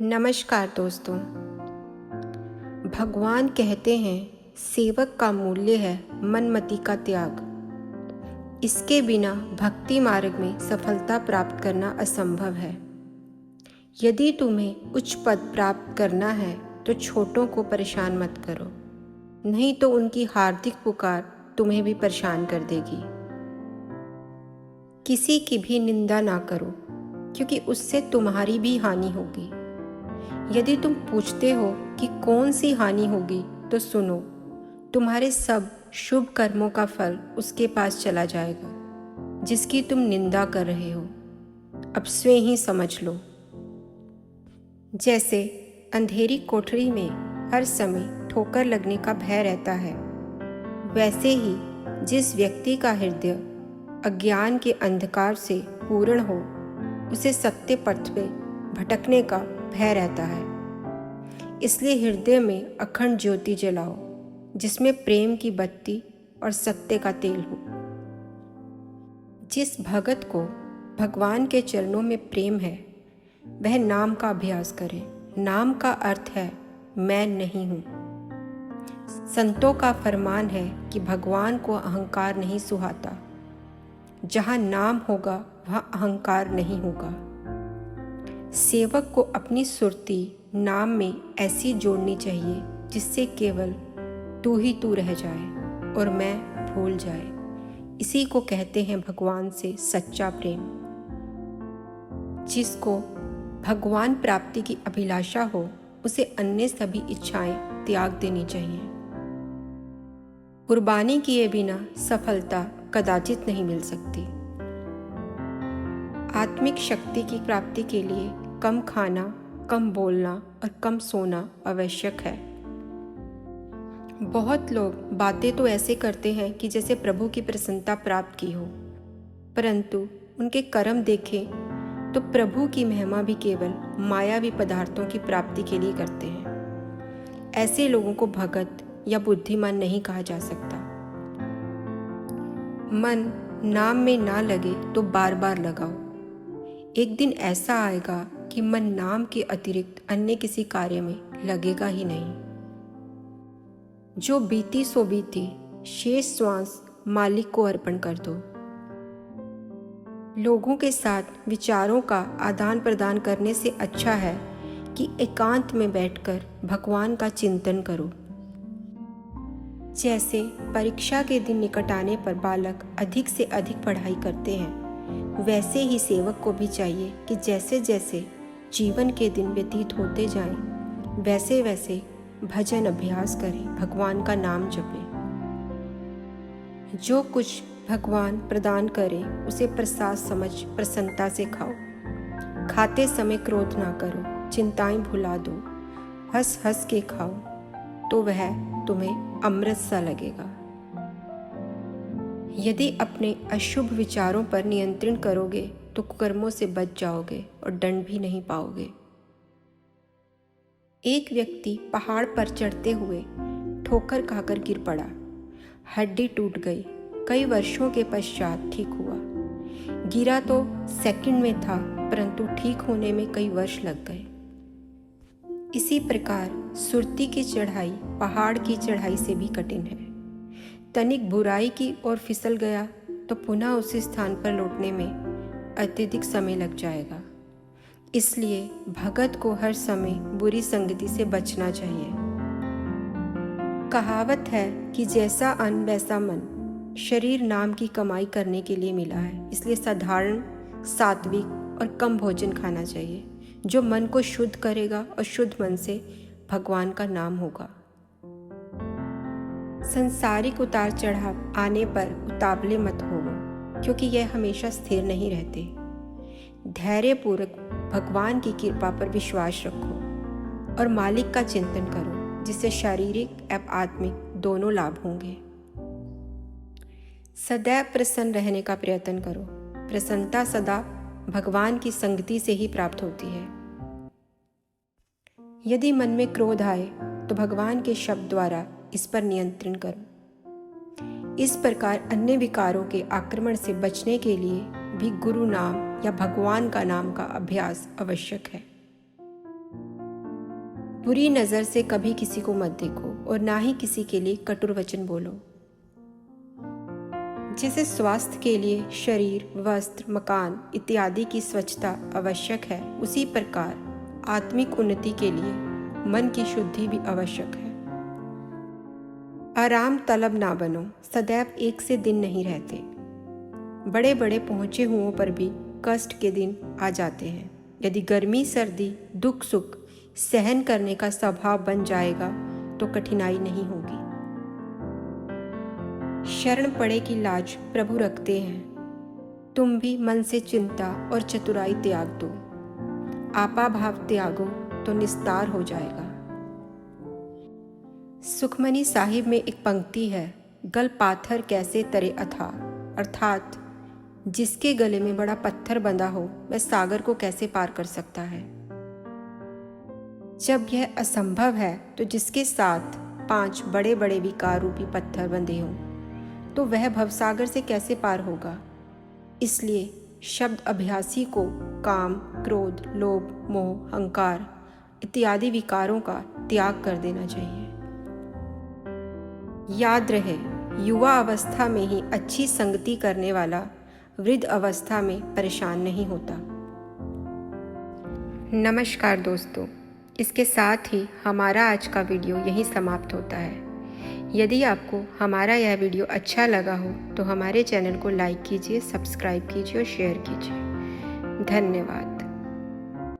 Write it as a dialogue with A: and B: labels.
A: नमस्कार दोस्तों। भगवान कहते हैं सेवक का मूल्य है मनमति का त्याग। इसके बिना भक्ति मार्ग में सफलता प्राप्त करना असंभव है। यदि तुम्हें उच्च पद प्राप्त करना है तो छोटों को परेशान मत करो, नहीं तो उनकी हार्दिक पुकार तुम्हें भी परेशान कर देगी। किसी की भी निंदा ना करो, क्योंकि उससे तुम्हारी भी हानि होगी। यदि तुम पूछते हो कि कौन सी हानि होगी, तो सुनो, तुम्हारे सब शुभ कर्मों का फल उसके पास चला जाएगा जिसकी तुम निंदा कर रहे हो। अब स्वयं ही समझ लो। जैसे अंधेरी कोठरी में हर समय ठोकर लगने का भय रहता है, वैसे ही जिस व्यक्ति का हृदय अज्ञान के अंधकार से पूर्ण हो, उसे सत्य पथ पे भटकने का भय रहता है। इसलिए हृदय में अखंड ज्योति जलाओ, जिसमें प्रेम की बत्ती और सत्य का तेल हो। जिस भगत को भगवान के चरणों में प्रेम है, वह नाम का अभ्यास करे। नाम का अर्थ है मैं नहीं हूँ। संतों का फरमान है कि भगवान को अहंकार नहीं सुहाता। जहाँ नाम होगा वहाँ अहंकार नहीं होगा। सेवक को अपनी सुरती नाम में ऐसी जोड़नी चाहिए जिससे केवल तू ही तू रह जाए और मैं भूल जाए। इसी को कहते हैं भगवान से सच्चा प्रेम। जिसको भगवान प्राप्ति की अभिलाषा हो, उसे अन्य सभी इच्छाएं त्याग देनी चाहिए। कुर्बानी किए बिना सफलता कदाचित नहीं मिल सकती। आत्मिक शक्ति की प्राप्ति के लिए कम खाना, कम बोलना और कम सोना आवश्यक है। बहुत लोग बातें तो ऐसे करते हैं कि जैसे प्रभु की प्रसन्नता प्राप्त की हो, परंतु उनके कर्म देखें तो प्रभु की महिमा भी केवल मायावी पदार्थों की प्राप्ति के लिए करते हैं। ऐसे लोगों को भगत या बुद्धिमान नहीं कहा जा सकता। मन नाम में ना लगे तो बार बार लगाओ। एक दिन ऐसा आएगा कि मन नाम के अतिरिक्त अन्य किसी कार्य में लगेगा ही नहीं। जो बीती सो बीती, शेष श्वास मालिक को अर्पण कर दो। लोगों के साथ विचारों का आदान प्रदान करने से अच्छा है कि एकांत में बैठकर भगवान का चिंतन करो। जैसे परीक्षा के दिन निकट आने पर बालक अधिक से अधिक पढ़ाई करते हैं, वैसे ही सेवक को भी चाहिए कि जैसे जैसे जीवन के दिन व्यतीत होते जाएं, वैसे वैसे भजन अभ्यास करें, भगवान का नाम जपें। जो कुछ भगवान प्रदान करें उसे प्रसाद समझ प्रसन्नता से खाओ। खाते समय क्रोध ना करो, चिंताएं भुला दो, हंस हंस के खाओ, तो वह तुम्हें अमृत सा लगेगा। यदि अपने अशुभ विचारों पर नियंत्रण करोगे तो कुकर्मों से बच जाओगे और दंड भी नहीं पाओगे। एक व्यक्ति पहाड़ पर चढ़ते हुए ठोकर खाकर गिर पड़ा। हड्डी टूट गई। कई वर्षों के पश्चात ठीक हुआ। गिरा तो सेकंड में था, परंतु ठीक होने में कई वर्ष लग गए। इसी प्रकार सुरती की चढ़ाई पहाड़ की चढ़ाई से भी कठिन है। तनिक बुराई की ओर फिसल गया तो पुनः उसी स्थान पर लौटने में अत्यधिक समय लग जाएगा। इसलिए भगत को हर समय बुरी संगति से बचना चाहिए। कहावत है कि जैसा अन्न वैसा मन। शरीर नाम की कमाई करने के लिए मिला है, इसलिए साधारण, सात्विक और कम भोजन खाना चाहिए, जो मन को शुद्ध करेगा और शुद्ध मन से भगवान का नाम होगा। संसारिक उतार चढ़ाव आने पर उतावले मत होवो, क्योंकि यह हमेशा स्थिर नहीं रहते। धैर्यपूर्वक भगवान की कृपा पर विश्वास रखो और मालिक का चिंतन करो, जिससे शारीरिक एवं आत्मिक दोनों लाभ होंगे। सदैव प्रसन्न रहने का प्रयत्न करो। प्रसन्नता सदा भगवान की संगति से ही प्राप्त होती है। यदि मन में क्रोध आए तो भगवान के शब्द द्वारा इस पर नियंत्रण करो। इस प्रकार अन्य विकारों के आक्रमण से बचने के लिए भी गुरु नाम या भगवान का नाम का अभ्यास आवश्यक है। बुरी नज़र से कभी किसी को मत देखो और ना ही किसी के लिए कटुर वचन बोलो। जैसे स्वास्थ्य के लिए शरीर, वस्त्र, मकान इत्यादि की स्वच्छता आवश्यक है, उसी प्रकार आत्मिक उन्नति के लिए मन की शुद्धि भी आवश्यक है। आराम तलब ना बनो, सदैव एक से दिन नहीं रहते। बड़े बड़े पहुँचे हुओं पर भी कष्ट के दिन आ जाते हैं। यदि गर्मी, सर्दी, दुख, सुख सहन करने का स्वभाव बन जाएगा तो कठिनाई नहीं होगी। शरण पड़े की लाज प्रभु रखते हैं। तुम भी मन से चिंता और चतुराई त्याग दो। आपा भाव त्यागो तो निस्तार हो जाएगा। सुखमनी साहिब में एक पंक्ति है, गल पाथर कैसे तरे अथा, अर्थात जिसके गले में बड़ा पत्थर बंधा हो वह सागर को कैसे पार कर सकता है। जब यह असंभव है तो जिसके साथ 5 बड़े बड़े विकार रूपी पत्थर बंधे हों तो वह भवसागर से कैसे पार होगा। इसलिए शब्द अभ्यासी को काम, क्रोध, लोभ, मोह, अहंकार इत्यादि विकारों का त्याग कर देना चाहिए। याद रहे, युवा अवस्था में ही अच्छी संगति करने वाला वृद्ध अवस्था में परेशान नहीं होता। नमस्कार दोस्तों, इसके साथ ही हमारा आज का वीडियो यहीं समाप्त होता है। यदि आपको हमारा यह वीडियो अच्छा लगा हो तो हमारे चैनल को लाइक कीजिए, सब्सक्राइब कीजिए और शेयर कीजिए। धन्यवाद।